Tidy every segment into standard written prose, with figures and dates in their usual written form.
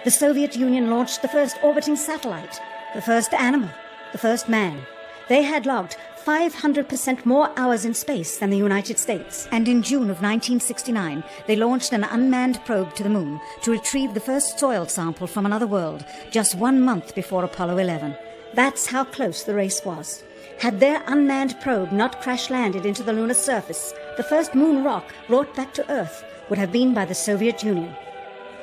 The Soviet Union launched the first orbiting satellite, the first animal, the first man. They had logged 500% more hours in space than the United States. And in June of 1969, they launched an unmanned probe to the moon to retrieve the first soil sample from another world, just 1 month before Apollo 11. That's how close the race was. Had their unmanned probe not crash-landed into the lunar surface, the first moon rock brought back to Earth would have been by the Soviet Union.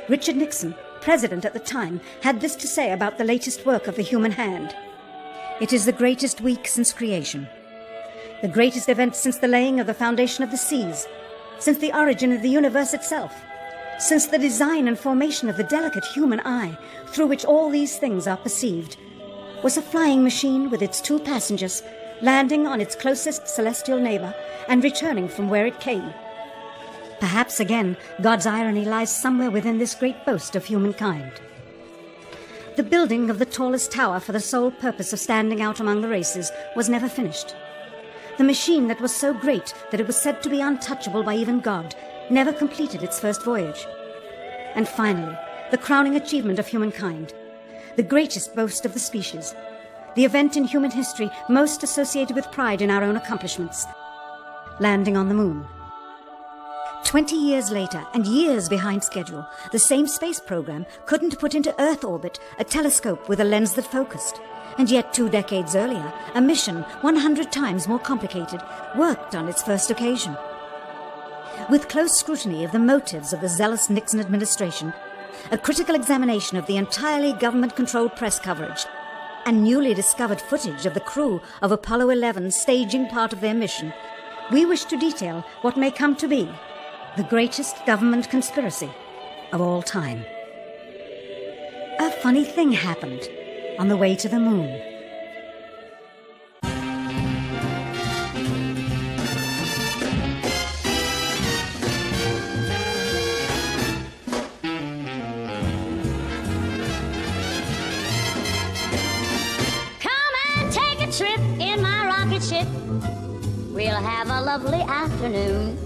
Richard Nixon, president at the time, had this to say about the latest work of the human hand. It is the greatest week since creation, the greatest event since the laying of the foundation of the seas, since the origin of the universe itself, since the design and formation of the delicate human eye through which all these things are perceived, was a flying machine with its 2 passengers landing on its closest celestial neighbor and returning from where it came. Perhaps again, God's irony lies somewhere within this great boast of humankind. The building of the tallest tower for the sole purpose of standing out among the races was never finished. The machine that was so great that it was said to be untouchable by even God never completed its first voyage. And finally, the crowning achievement of humankind, the greatest boast of the species, the event in human history most associated with pride in our own accomplishments, landing on the moon. 20 years later, and years behind schedule, the same space program couldn't put into Earth orbit a telescope with a lens that focused. And yet 2 decades earlier, a mission 100 times more complicated worked on its first occasion. With close scrutiny of the motives of the zealous Nixon administration, a critical examination of the entirely government-controlled press coverage, and newly discovered footage of the crew of Apollo 11 staging part of their mission, we wish to detail what may come to be the greatest government conspiracy of all time. A funny thing happened on the way to the moon. Come and take a trip in my rocket ship. We'll have a lovely afternoon.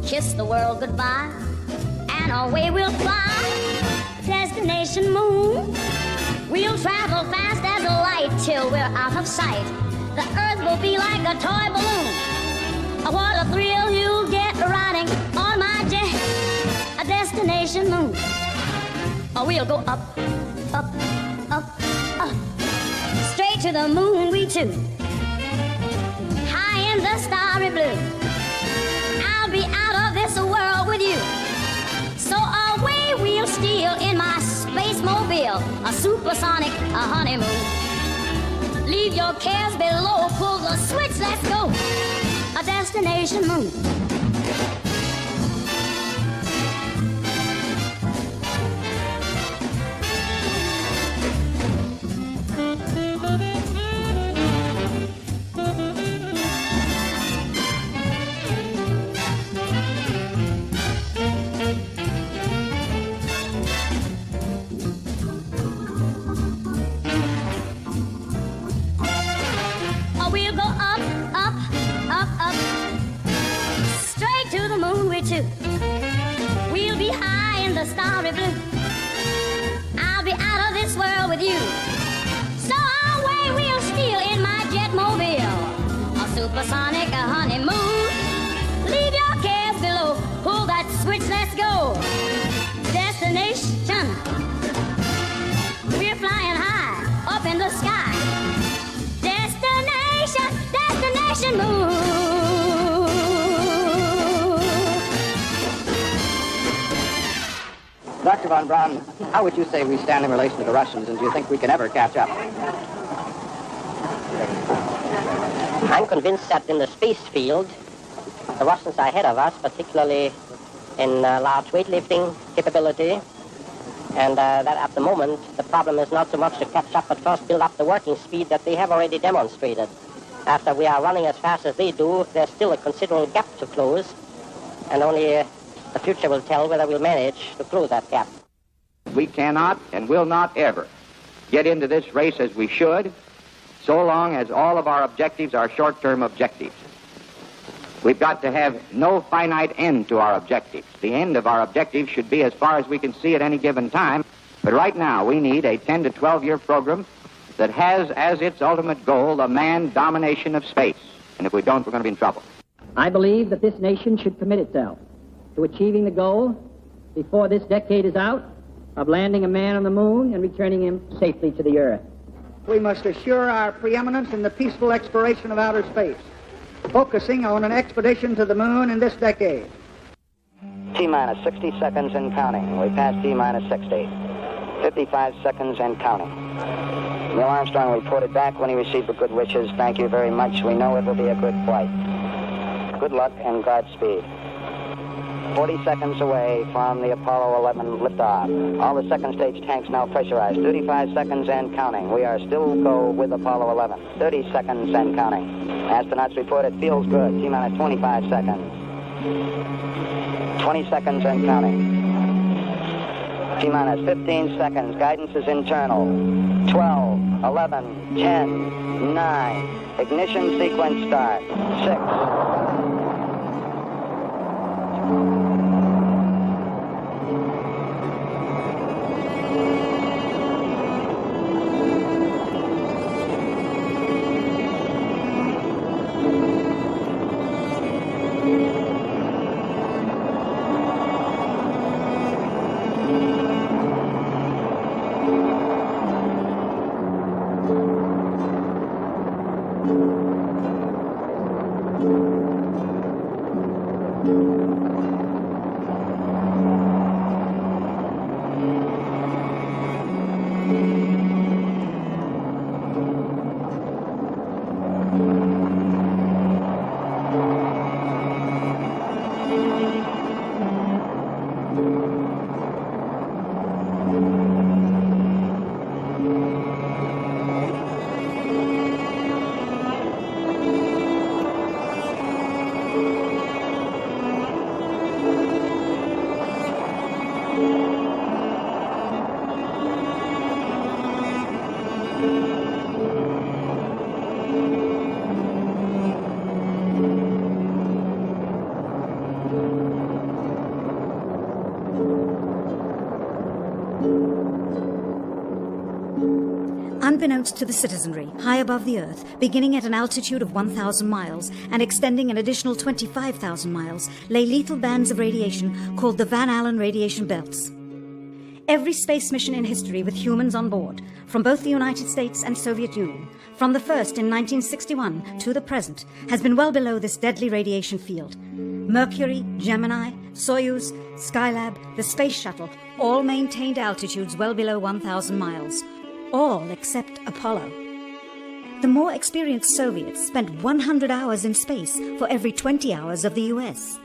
Kiss the world goodbye, and away we'll fly. Destination moon. We'll travel fast as a light till we're out of sight. The Earth will be like a toy balloon. What a thrill you'll get riding on my jet. A destination moon. We'll go up, up, up, up. Straight to the moon we two. High in the starry blue. I'll be out of this world with you. So away we'll steal in my space mobile, a supersonic, a honeymoon. Leave your cares below, pull the switch, let's go. A destination moon. We'll go up, up, up, up, straight to the moon we two. We'll be high in the starry blue. I'll be out of this world with you. So away we'll steal in my jet mobile, a supersonic, a honeymoon. Leave your cares below, pull that switch, let's go. Destination, we're flying high up in the sky. Destination moon. Dr. von Braun, how would you say we stand in relation to the Russians, and do you think we can ever catch up? I'm convinced that in the space field, the Russians are ahead of us, particularly in large weightlifting capability, and that at the moment, the problem is not so much to catch up, but first build up the working speed that they have already demonstrated. After we are running as fast as they do, there's still a considerable gap to close, and only the future will tell whether we'll manage to close that gap. We cannot and will not ever get into this race as we should, so long as all of our objectives are short-term objectives. We've got to have no finite end to our objectives. The end of our objectives should be as far as we can see at any given time, But right now, we need a 10 to 12-year program that has as its ultimate goal the manned domination of space. And if we don't, we're going to be in trouble. I believe that this nation should commit itself to achieving the goal before this decade is out of landing a man on the moon and returning him safely to the Earth. We must assure our preeminence in the peaceful exploration of outer space, focusing on an expedition to the moon in this decade. T-minus 60 seconds and counting. We passed T-minus 60. 55 seconds and counting. Neil Armstrong reported back when he received the good wishes. Thank you very much. We know it will be a good flight. Good luck and Godspeed. 40 seconds away from the Apollo 11 liftoff. All the second stage tanks now pressurized. 35 seconds and counting. We are still go with Apollo 11. 30 seconds and counting. Astronauts report it feels good. T-minus 25 seconds. 20 seconds and counting. T-minus 15 seconds. Guidance is internal. 12, 11, 10, 9. Ignition sequence start. 6. Unbeknownst to the citizenry, high above the Earth, beginning at an altitude of 1,000 miles and extending an additional 25,000 miles, lay lethal bands of radiation called the Van Allen radiation belts. Every space mission in history with humans on board, from both the United States and Soviet Union, from the first in 1961 to the present, has been well below this deadly radiation field. Mercury, Gemini, Soyuz, Skylab, the Space Shuttle, all maintained altitudes well below 1,000 miles. All except Apollo. The more experienced Soviets spent 100 hours in space for every 20 hours of the US.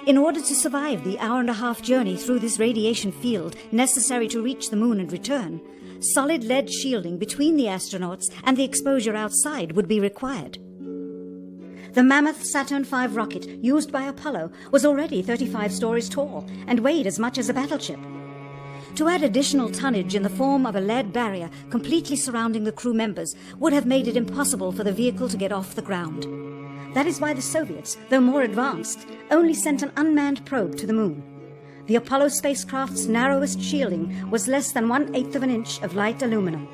In order to survive the hour-and-a-half journey through this radiation field necessary to reach the moon and return, solid lead shielding between the astronauts and the exposure outside would be required. The mammoth Saturn V rocket used by Apollo was already 35 stories tall and weighed as much as a battleship. To add additional tonnage in the form of a lead barrier completely surrounding the crew members would have made it impossible for the vehicle to get off the ground. That is why the Soviets, though more advanced, only sent an unmanned probe to the moon. The Apollo spacecraft's narrowest shielding was less than 1/8 of an inch of light aluminum.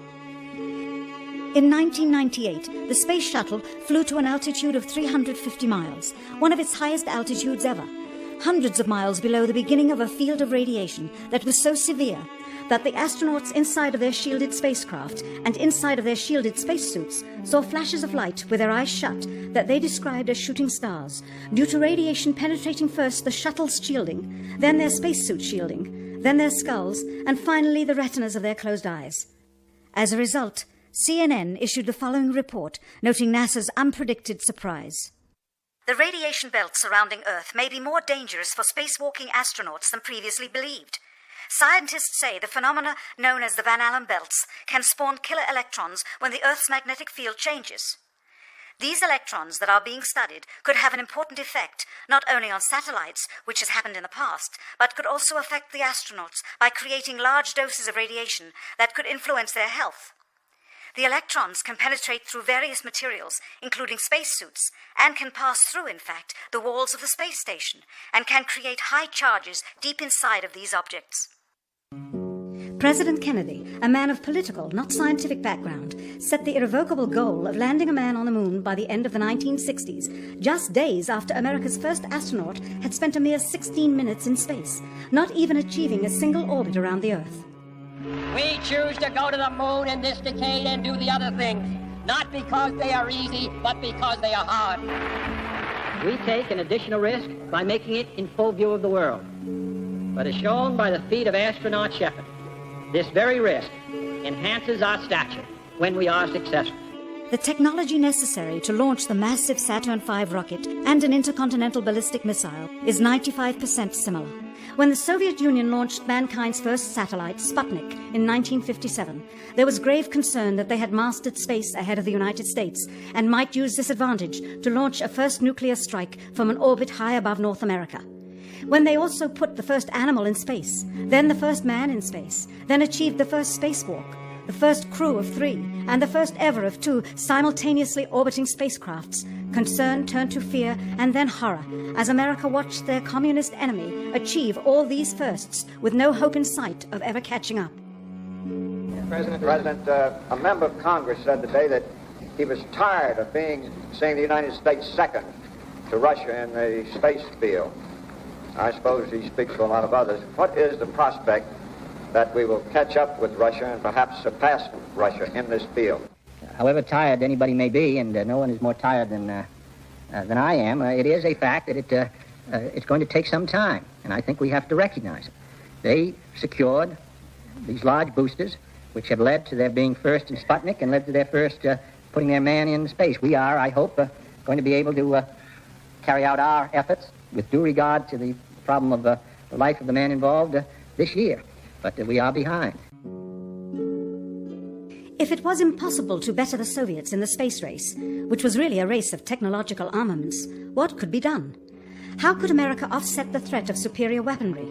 In 1998, the Space Shuttle flew to an altitude of 350 miles, one of its highest altitudes ever, hundreds of miles below the beginning of a field of radiation that was so severe that the astronauts inside of their shielded spacecraft and inside of their shielded spacesuits saw flashes of light with their eyes shut that they described as shooting stars, due to radiation penetrating first the shuttle's shielding, then their spacesuit shielding, then their skulls, and finally the retinas of their closed eyes. As a result, CNN issued the following report noting NASA's unpredicted surprise. The radiation belt surrounding Earth may be more dangerous for spacewalking astronauts than previously believed. Scientists say the phenomena known as the Van Allen belts can spawn killer electrons when the Earth's magnetic field changes. These electrons that are being studied could have an important effect not only on satellites, which has happened in the past, but could also affect the astronauts by creating large doses of radiation that could influence their health. The electrons can penetrate through various materials, including spacesuits, and can pass through, in fact, the walls of the space station, and can create high charges deep inside of these objects. President Kennedy, a man of political, not scientific background, set the irrevocable goal of landing a man on the moon by the end of the 1960s, just days after America's first astronaut had spent a mere 16 minutes in space, not even achieving a single orbit around the Earth. We choose to go to the moon in this decade and do the other things, not because they are easy, but because they are hard. We take an additional risk by making it in full view of the world. But as shown by the feat of astronaut Shepard, this very risk enhances our stature when we are successful. The technology necessary to launch the massive Saturn V rocket and an intercontinental ballistic missile is 95% similar. When the Soviet Union launched mankind's first satellite, Sputnik, in 1957, there was grave concern that they had mastered space ahead of the United States and might use this advantage to launch a first nuclear strike from an orbit high above North America. When they also put the first animal in space, then the first man in space, then achieved the first spacewalk, the first crew of 3, and the first ever of 2 simultaneously orbiting spacecrafts, concern turned to fear and then horror as America watched their communist enemy achieve all these firsts with no hope in sight of ever catching up. President, a member of Congress said today that he was tired of seeing the United States second to Russia in the space field. I suppose he speaks for a lot of others. What is the prospect that we will catch up with Russia and perhaps surpass Russia in this field? However tired anybody may be, and no one is more tired than I am, it is a fact that it's going to take some time, and I think we have to recognize it. They secured these large boosters, which have led to their being first in Sputnik and led to their first putting their man in space. We are, I hope, going to be able to carry out our efforts with due regard to the problem of the life of the man involved this year. But we are behind. If it was impossible to better the Soviets in the space race, which was really a race of technological armaments, what could be done? How could America offset the threat of superior weaponry?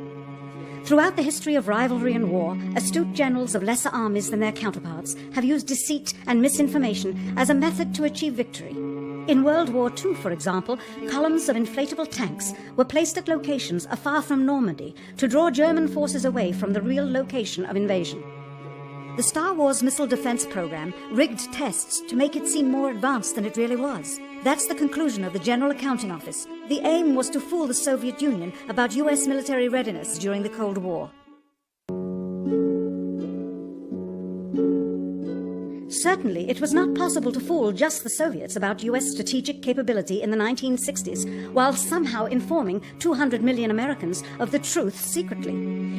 Throughout the history of rivalry and war, astute generals of lesser armies than their counterparts have used deceit and misinformation as a method to achieve victory. In World War II, for example, columns of inflatable tanks were placed at locations afar from Normandy to draw German forces away from the real location of invasion. The Star Wars missile defense program rigged tests to make it seem more advanced than it really was. That's the conclusion of the General Accounting Office. The aim was to fool the Soviet Union about US military readiness during the Cold War. Certainly, it was not possible to fool just the Soviets about US strategic capability in the 1960s, while somehow informing 200 million Americans of the truth secretly.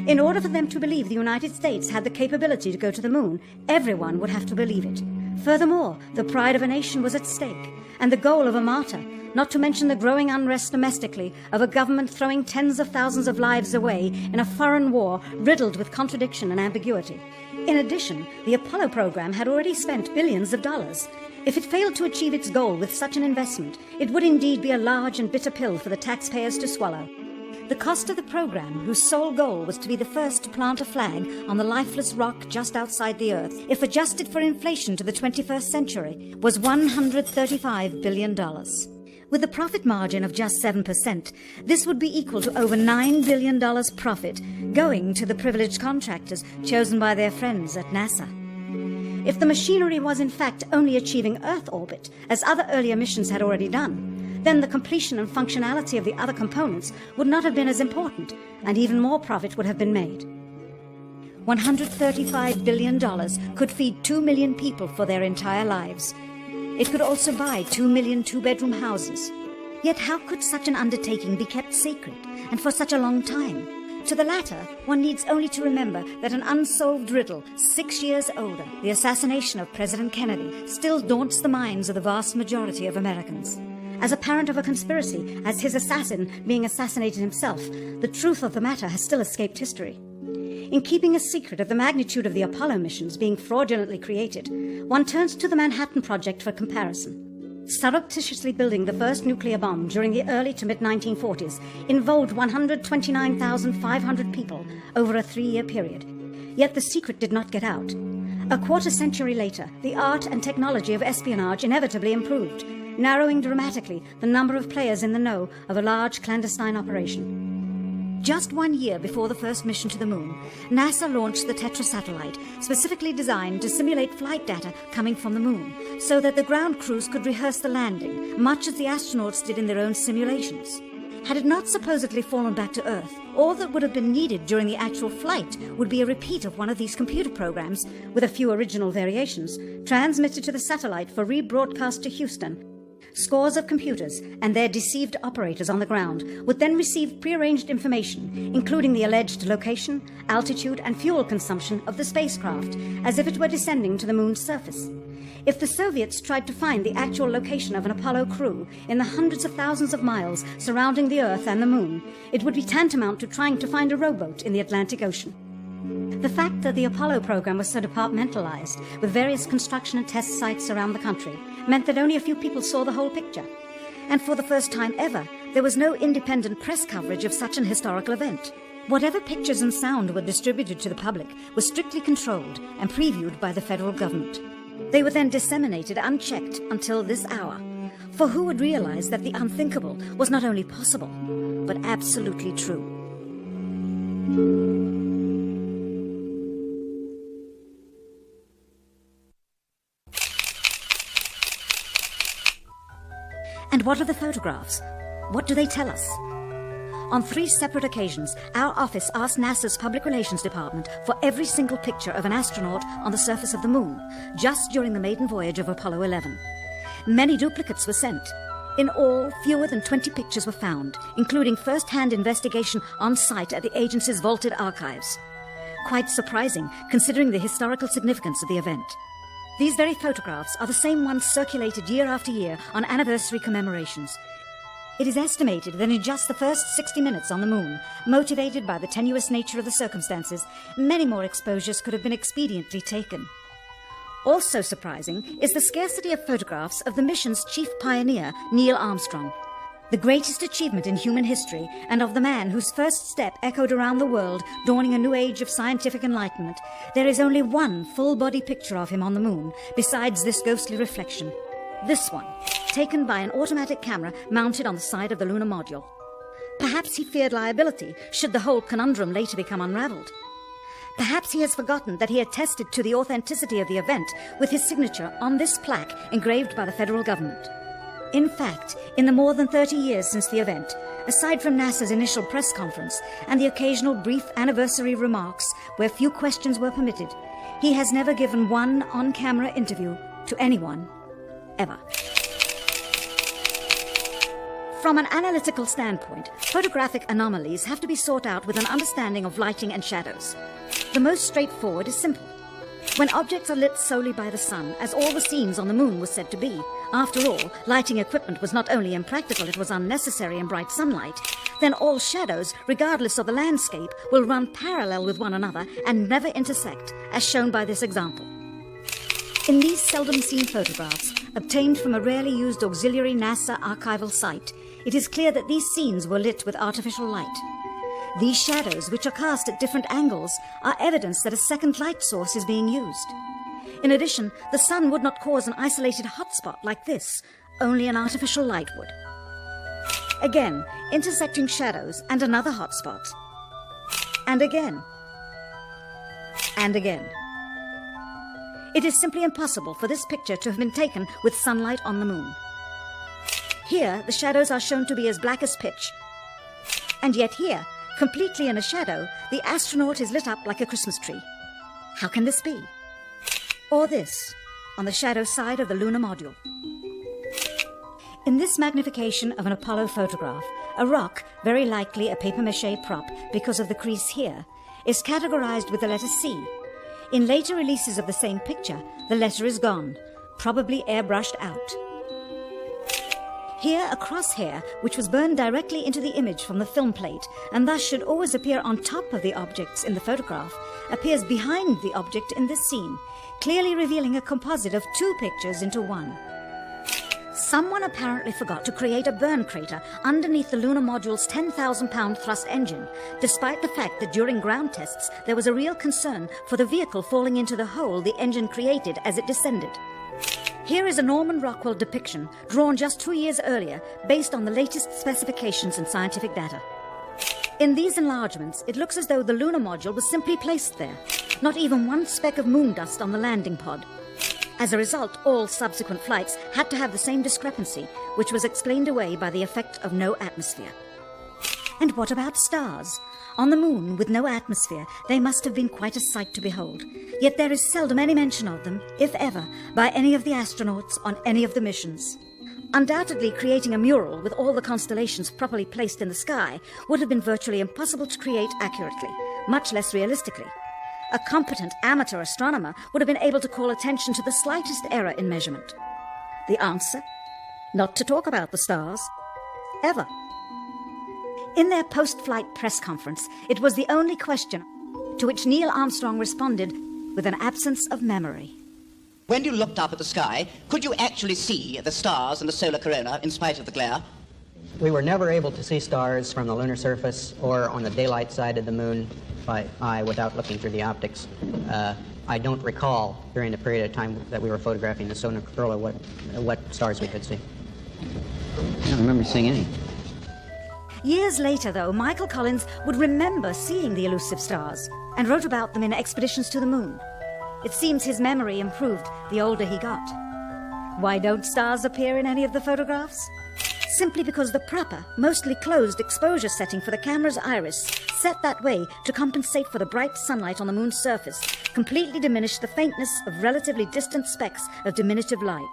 In order for them to believe the United States had the capability to go to the moon, everyone would have to believe it. Furthermore, the pride of a nation was at stake, and the goal of a martyr, not to mention the growing unrest domestically of a government throwing tens of thousands of lives away in a foreign war riddled with contradiction and ambiguity. In addition, the Apollo program had already spent billions of dollars. If it failed to achieve its goal with such an investment, it would indeed be a large and bitter pill for the taxpayers to swallow. The cost of the program, whose sole goal was to be the first to plant a flag on the lifeless rock just outside the Earth, if adjusted for inflation to the 21st century, was $135 billion. With a profit margin of just 7%, this would be equal to over $9 billion profit going to the privileged contractors chosen by their friends at NASA. If the machinery was in fact only achieving Earth orbit, as other earlier missions had already done, then the completion and functionality of the other components would not have been as important, and even more profit would have been made. $135 billion could feed 2 million people for their entire lives. It could also buy 2 million two-bedroom houses. Yet how could such an undertaking be kept sacred, and for such a long time? To the latter, one needs only to remember that an unsolved riddle, 6 years older, the assassination of President Kennedy, still daunts the minds of the vast majority of Americans. As a parent of a conspiracy, as his assassin being assassinated himself, the truth of the matter has still escaped history. In keeping a secret of the magnitude of the Apollo missions being fraudulently created, one turns to the Manhattan Project for comparison. Surreptitiously building the first nuclear bomb during the early to mid-1940s involved 129,500 people over a 3-year period. Yet the secret did not get out. A quarter century later, the art and technology of espionage inevitably improved, narrowing dramatically the number of players in the know of a large clandestine operation. Just 1 year before the first mission to the moon, NASA launched the Tetra satellite, specifically designed to simulate flight data coming from the moon, so that the ground crews could rehearse the landing, much as the astronauts did in their own simulations. Had it not supposedly fallen back to Earth, all that would have been needed during the actual flight would be a repeat of one of these computer programs, with a few original variations, transmitted to the satellite for rebroadcast to Houston. Scores of computers and their deceived operators on the ground would then receive prearranged information, including the alleged location, altitude, and fuel consumption of the spacecraft, as if it were descending to the moon's surface. If the Soviets tried to find the actual location of an Apollo crew in the hundreds of thousands of miles surrounding the Earth and the moon, it would be tantamount to trying to find a rowboat in the Atlantic Ocean. The fact that the Apollo program was so departmentalized, with various construction and test sites around the country, meant that only a few people saw the whole picture. And for the first time ever, there was no independent press coverage of such an historical event. Whatever pictures and sound were distributed to the public were strictly controlled and previewed by the federal government. They were then disseminated unchecked until this hour. For who would realize that the unthinkable was not only possible, but absolutely true? And what are the photographs? What do they tell us? On 3 separate occasions, our office asked NASA's Public Relations Department for every single picture of an astronaut on the surface of the moon, just during the maiden voyage of Apollo 11. Many duplicates were sent. In all, fewer than 20 pictures were found, including first-hand investigation on site at the agency's vaulted archives. Quite surprising, considering the historical significance of the event. These very photographs are the same ones circulated year after year on anniversary commemorations. It is estimated that in just the first 60 minutes on the moon, motivated by the tenuous nature of the circumstances, many more exposures could have been expediently taken. Also surprising is the scarcity of photographs of the mission's chief pioneer, Neil Armstrong, the greatest achievement in human history, and of the man whose first step echoed around the world, dawning a new age of scientific enlightenment. There is only one full-body picture of him on the moon, besides this ghostly reflection. This one, taken by an automatic camera mounted on the side of the lunar module. Perhaps he feared liability, should the whole conundrum later become unraveled. Perhaps he has forgotten that he attested to the authenticity of the event with his signature on this plaque engraved by the federal government. In fact, in the more than 30 years since the event, aside from NASA's initial press conference and the occasional brief anniversary remarks where few questions were permitted, he has never given one on-camera interview to anyone, ever. From an analytical standpoint, photographic anomalies have to be sought out with an understanding of lighting and shadows. The most straightforward is simple. When objects are lit solely by the sun, as all the scenes on the moon were said to be, after all, lighting equipment was not only impractical, it was unnecessary in bright sunlight, then all shadows, regardless of the landscape, will run parallel with one another and never intersect, as shown by this example. In these seldom-seen photographs, obtained from a rarely used auxiliary NASA archival site, it is clear that these scenes were lit with artificial light. These shadows, which are cast at different angles, are evidence that a second light source is being used. In addition, the sun would not cause an isolated hotspot like this, only an artificial light would. Again, intersecting shadows and another hotspot. And again. And again. It is simply impossible for this picture to have been taken with sunlight on the moon. Here, the shadows are shown to be as black as pitch. And yet here, completely in a shadow, the astronaut is lit up like a Christmas tree. How can this be? Or this, on the shadow side of the lunar module. In this magnification of an Apollo photograph, a rock, very likely a papier-mâché prop because of the crease here, is categorized with the letter C. In later releases of the same picture, the letter is gone, probably airbrushed out. Here, a crosshair, which was burned directly into the image from the film plate, and thus should always appear on top of the objects in the photograph, appears behind the object in this scene, clearly revealing a composite of 2 pictures into one. Someone apparently forgot to create a burn crater underneath the lunar module's 10,000-pound thrust engine, despite the fact that during ground tests there was a real concern for the vehicle falling into the hole the engine created as it descended. Here is a Norman Rockwell depiction drawn just 2 years earlier based on the latest specifications and scientific data. In these enlargements, it looks as though the lunar module was simply placed there, not even one speck of moon dust on the landing pod. As a result, all subsequent flights had to have the same discrepancy, which was explained away by the effect of no atmosphere. And what about stars? On the moon, with no atmosphere, they must have been quite a sight to behold. Yet there is seldom any mention of them, if ever, by any of the astronauts on any of the missions. Undoubtedly, creating a mural with all the constellations properly placed in the sky would have been virtually impossible to create accurately, much less realistically. A competent amateur astronomer would have been able to call attention to the slightest error in measurement. The answer? Not to talk about the stars. Ever. In their post-flight press conference, it was the only question to which Neil Armstrong responded with an absence of memory. When you looked up at the sky, could you actually see the stars and the solar corona in spite of the glare? We were never able to see stars from the lunar surface or on the daylight side of the moon by eye without looking through the optics. I don't recall during the period of time that we were photographing the solar corona what stars we could see. I don't remember seeing any. Years later, though, Michael Collins would remember seeing the elusive stars and wrote about them in Expeditions to the Moon. It seems his memory improved the older he got. Why don't stars appear in any of the photographs? Simply because the proper, mostly closed exposure setting for the camera's iris, set that way to compensate for the bright sunlight on the moon's surface, completely diminished the faintness of relatively distant specks of diminutive light.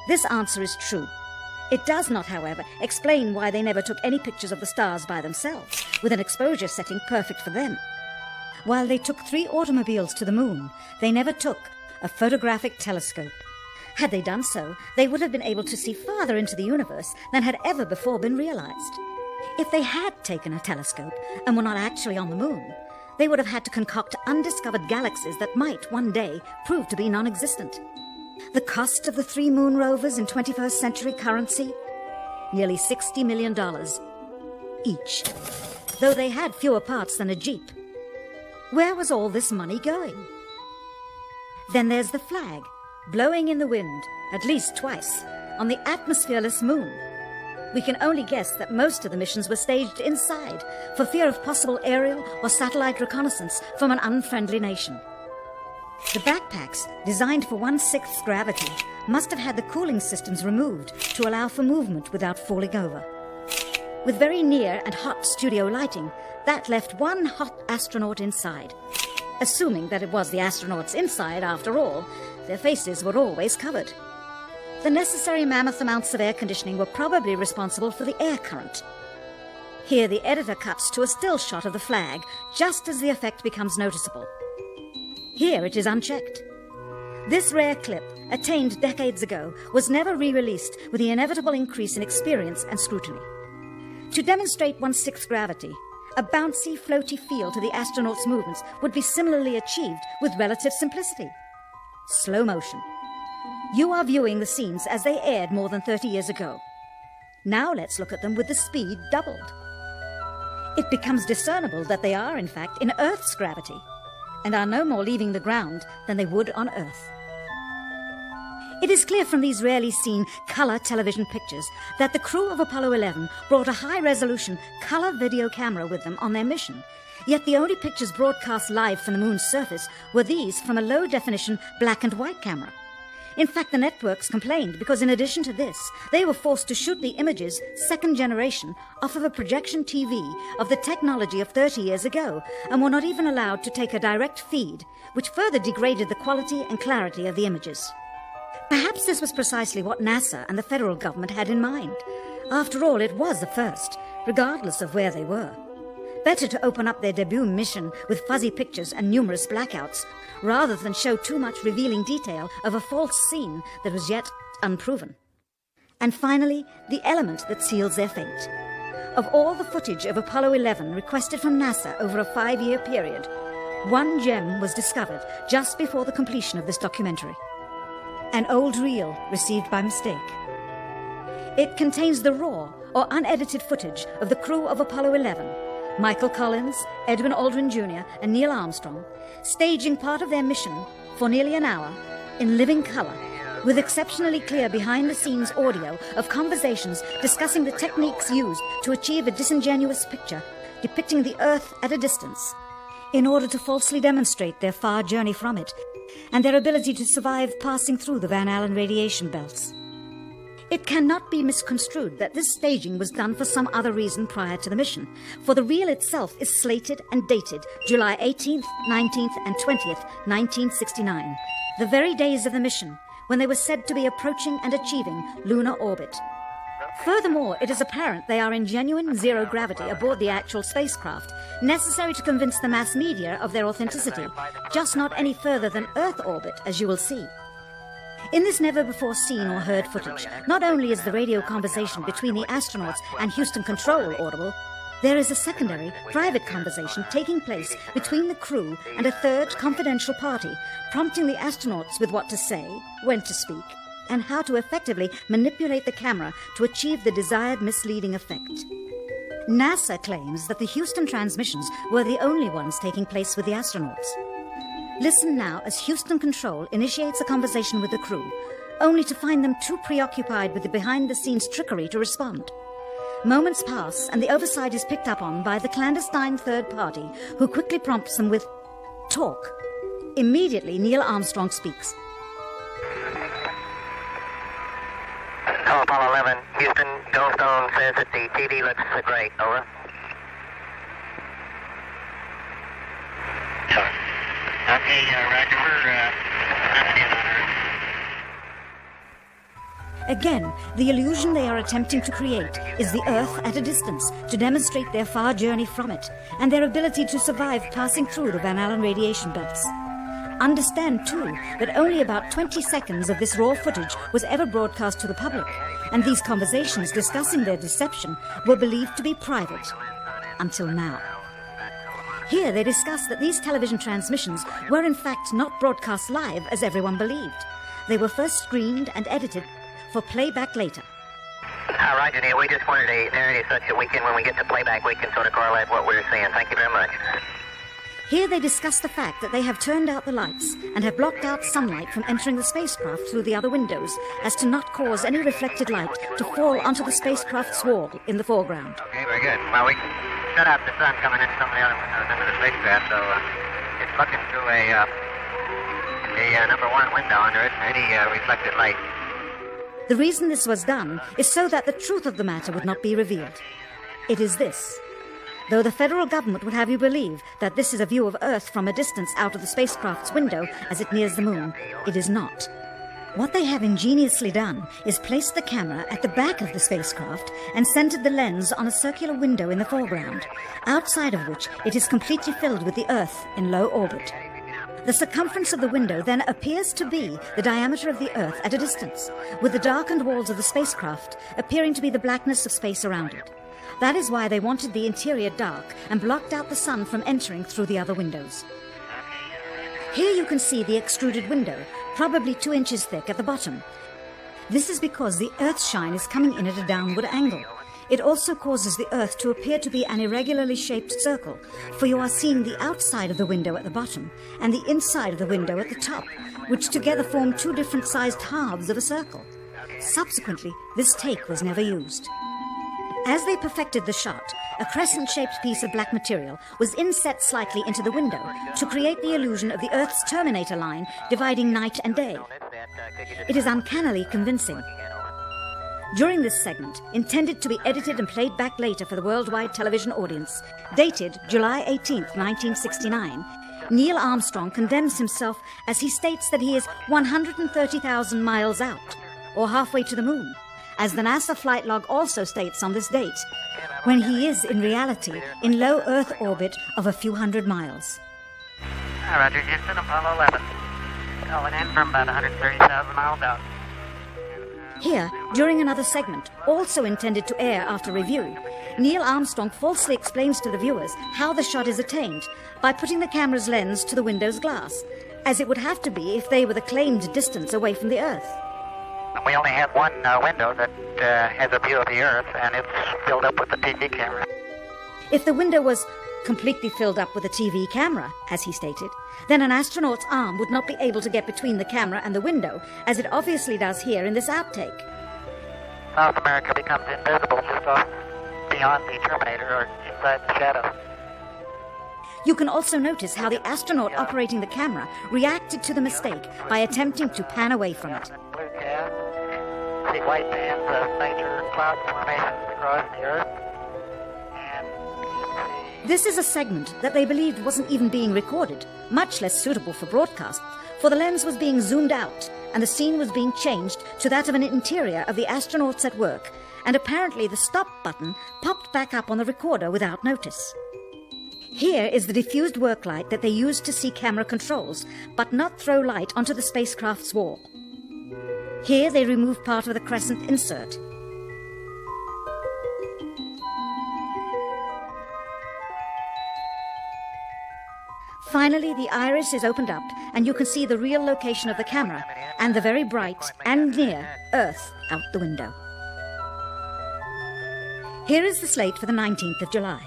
This answer is true. It does not, however, explain why they never took any pictures of the stars by themselves, with an exposure setting perfect for them. While they took 3 automobiles to the moon, they never took a photographic telescope. Had they done so, they would have been able to see farther into the universe than had ever before been realized. If they had taken a telescope and were not actually on the moon, they would have had to concoct undiscovered galaxies that might one day prove to be non-existent. The cost of the 3 moon rovers in 21st century currency? Nearly $60 million each, though they had fewer parts than a Jeep. Where was all this money going? Then there's the flag, blowing in the wind, at least twice, on the atmosphereless moon. We can only guess that most of the missions were staged inside, for fear of possible aerial or satellite reconnaissance from an unfriendly nation. The backpacks, designed for 1/6 gravity, must have had the cooling systems removed to allow for movement without falling over. With very near and hot studio lighting, that left one hot astronaut inside. Assuming that it was the astronauts inside, after all, their faces were always covered. The necessary mammoth amounts of air conditioning were probably responsible for the air current. Here the editor cuts to a still shot of the flag, just as the effect becomes noticeable. Here it is unchecked. This rare clip, attained decades ago, was never re-released with the inevitable increase in experience and scrutiny. To demonstrate 1/6 gravity, a bouncy, floaty feel to the astronauts' movements would be similarly achieved with relative simplicity. Slow motion. You are viewing the scenes as they aired more than 30 years ago. Now let's look at them with the speed doubled. It becomes discernible that they are, in fact, in Earth's gravity, and are no more leaving the ground than they would on Earth. It is clear from these rarely seen color television pictures that the crew of Apollo 11 brought a high-resolution color video camera with them on their mission, yet the only pictures broadcast live from the moon's surface were these from a low-definition black and white camera. In fact, the networks complained because in addition to this, they were forced to shoot the images, second generation, off of a projection TV of the technology of 30 years ago, and were not even allowed to take a direct feed, which further degraded the quality and clarity of the images. Perhaps this was precisely what NASA and the federal government had in mind. After all, it was a first, regardless of where they were. Better to open up their debut mission with fuzzy pictures and numerous blackouts, rather than show too much revealing detail of a false scene that was yet unproven. And finally, the element that seals their fate. Of all the footage of Apollo 11 requested from NASA over a 5-year period, one gem was discovered just before the completion of this documentary. An old reel received by mistake. It contains the raw or unedited footage of the crew of Apollo 11, Michael Collins, Edwin Aldrin Jr., and Neil Armstrong, staging part of their mission for nearly an hour in living color, with exceptionally clear behind-the-scenes audio of conversations discussing the techniques used to achieve a disingenuous picture depicting the Earth at a distance, in order to falsely demonstrate their far journey from it and their ability to survive passing through the Van Allen radiation belts. It cannot be misconstrued that this staging was done for some other reason prior to the mission, for the reel itself is slated and dated July 18th, 19th, and 20th, 1969, the very days of the mission, when they were said to be approaching and achieving lunar orbit. Furthermore, it is apparent they are in genuine zero gravity aboard the actual spacecraft, necessary to convince the mass media of their authenticity, just not any further than Earth orbit, as you will see. In this never-before-seen or heard footage, not only is the radio conversation between the astronauts and Houston Control audible, there is a secondary, private conversation taking place between the crew and a third confidential party, prompting the astronauts with what to say, when to speak, and how to effectively manipulate the camera to achieve the desired misleading effect. NASA claims that the Houston transmissions were the only ones taking place with the astronauts. Listen now as Houston Control initiates a conversation with the crew, only to find them too preoccupied with the behind-the-scenes trickery to respond. Moments pass, and the oversight is picked up on by the clandestine third party, who quickly prompts them with, "Talk." Immediately, Neil Armstrong speaks. Hello, Apollo 11. Houston, Goldstone says that the TV looks great. Over. Okay, Roger. Again, the illusion they are attempting to create is the Earth at a distance to demonstrate their far journey from it and their ability to survive passing through the Van Allen radiation belts. Understand, too, that only about 20 seconds of this raw footage was ever broadcast to the public, and these conversations discussing their deception were believed to be private. Until now. Here they discuss that these television transmissions were in fact not broadcast live as everyone believed. They were first screened and edited for playback later. Roger, Neil. We just wanted an area such that we can, when we get to playback, we can sort of correlate what we're seeing. Thank you very much. Here they discuss the fact that they have turned out the lights and have blocked out sunlight from entering the spacecraft through the other windows, as to not cause any reflected light to fall onto the spacecraft's wall in the foreground. Okay, very good. Well, we shut out the sun coming in some of the other windows into the spacecraft, so it's looking through a number one window, and there isn't any reflected light. The reason this was done is so that the truth of the matter would not be revealed. It is this. Though the federal government would have you believe that this is a view of Earth from a distance out of the spacecraft's window as it nears the moon, it is not. What they have ingeniously done is placed the camera at the back of the spacecraft and centered the lens on a circular window in the foreground, outside of which it is completely filled with the Earth in low orbit. The circumference of the window then appears to be the diameter of the Earth at a distance, with the darkened walls of the spacecraft appearing to be the blackness of space around it. That is why they wanted the interior dark and blocked out the sun from entering through the other windows. Here you can see the extruded window, probably 2 inches thick at the bottom. This is because the Earth's shine is coming in at a downward angle. It also causes the Earth to appear to be an irregularly shaped circle, for you are seeing the outside of the window at the bottom and the inside of the window at the top, which together form 2 different sized halves of a circle. Subsequently, this take was never used. As they perfected the shot, a crescent-shaped piece of black material was inset slightly into the window to create the illusion of the Earth's terminator line dividing night and day. It is uncannily convincing. During this segment, intended to be edited and played back later for the worldwide television audience, dated July 18th, 1969, Neil Armstrong condemns himself as he states that he is 130,000 miles out, or halfway to the moon, as the NASA flight log also states on this date, when he is, in reality, in low Earth orbit of a few hundred miles. Roger, Houston, Apollo 11. Calling in from about 130,000 miles out. Here, during another segment, also intended to air after review, Neil Armstrong falsely explains to the viewers how the shot is attained by putting the camera's lens to the window's glass, as it would have to be if they were the claimed distance away from the Earth. We only have one window that has a view of the Earth, and it's filled up with the TV camera. If the window was completely filled up with a TV camera, as he stated, then an astronaut's arm would not be able to get between the camera and the window, as it obviously does here in this outtake. South America becomes invisible just off the directly on the Terminator or inside the shadow. You can also notice how the astronaut operating the camera reacted to the mistake by attempting to pan away from it. Blue cast. See white bands of major cloud formations across the Earth. And This is a segment that they believed wasn't even being recorded, much less suitable for broadcast, for the lens was being zoomed out and the scene was being changed to that of an interior of the astronauts at work, and apparently the stop button popped back up on the recorder without notice. Here is the diffused work light that they used to see camera controls, but not throw light onto the spacecraft's wall. Here they remove part of the crescent insert. Finally, the iris is opened up and you can see the real location of the camera and the very bright and near Earth out the window. Here is the slate for the 19th of July.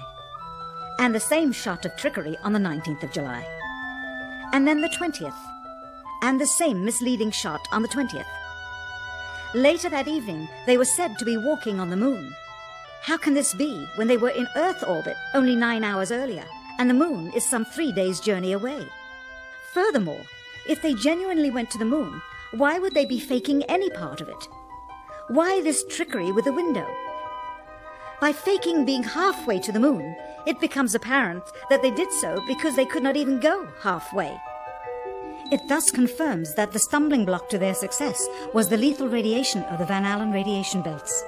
And the same shot of trickery on the 19th of July. And then the 20th. And the same misleading shot on the 20th. Later that evening, they were said to be walking on the moon. How can this be when they were in Earth orbit only 9 hours earlier, and the moon is some 3 days' journey away? Furthermore, if they genuinely went to the moon, why would they be faking any part of it? Why this trickery with the window? By faking being halfway to the moon, it becomes apparent that they did so because they could not even go halfway. It thus confirms that the stumbling block to their success was the lethal radiation of the Van Allen radiation belts.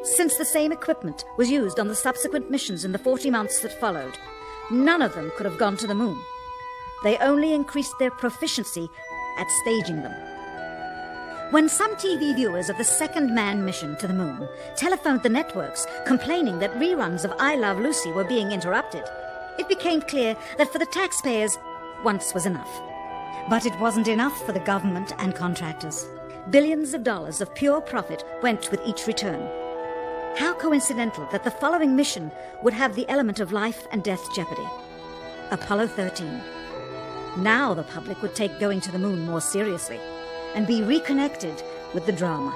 Since the same equipment was used on the subsequent missions in the 40 months that followed, none of them could have gone to the moon. They only increased their proficiency at staging them. When some TV viewers of the second manned mission to the moon telephoned the networks complaining that reruns of I Love Lucy were being interrupted, it became clear that for the taxpayers, once was enough. But it wasn't enough for the government and contractors. Billions of dollars of pure profit went with each return. How coincidental that the following mission would have the element of life and death jeopardy. Apollo 13. Now the public would take going to the moon more seriously and be reconnected with the drama.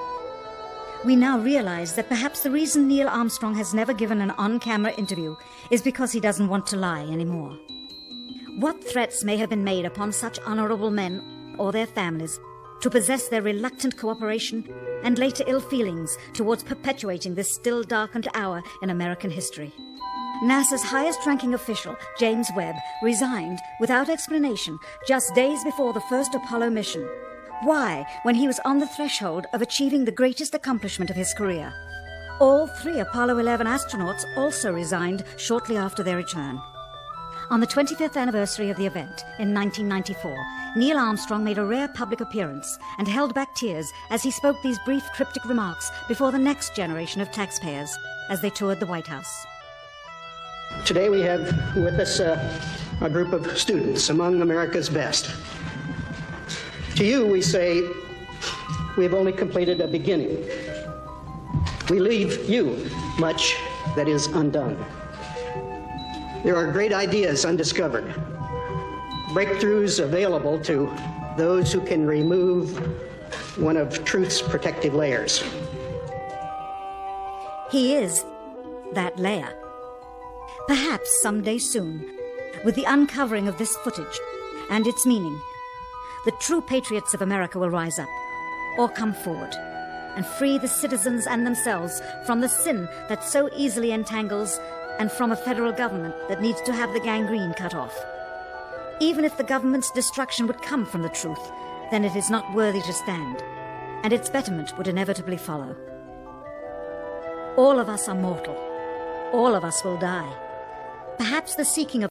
We now realize that perhaps the reason Neil Armstrong has never given an on-camera interview is because he doesn't want to lie anymore. What threats may have been made upon such honorable men or their families to possess their reluctant cooperation and later ill feelings towards perpetuating this still darkened hour in American history. NASA's highest-ranking official, James Webb, resigned without explanation just days before the first Apollo mission. Why, when he was on the threshold of achieving the greatest accomplishment of his career? All 3 Apollo 11 astronauts also resigned shortly after their return. On the 25th anniversary of the event, in 1994, Neil Armstrong made a rare public appearance and held back tears as he spoke these brief cryptic remarks before the next generation of taxpayers as they toured the White House. Today we have with us a group of students among America's best. To you we say, we have only completed a beginning. We leave you much that is undone. There are great ideas undiscovered, breakthroughs available to those who can remove one of truth's protective layers. He is that layer. Perhaps someday soon, with the uncovering of this footage and its meaning, the true patriots of America will rise up or come forward and free the citizens and themselves from the sin that so easily entangles and from a federal government that needs to have the gangrene cut off. Even if the government's destruction would come from the truth, then it is not worthy to stand, and its betterment would inevitably follow. All of us are mortal. All of us will die. Perhaps the seeking of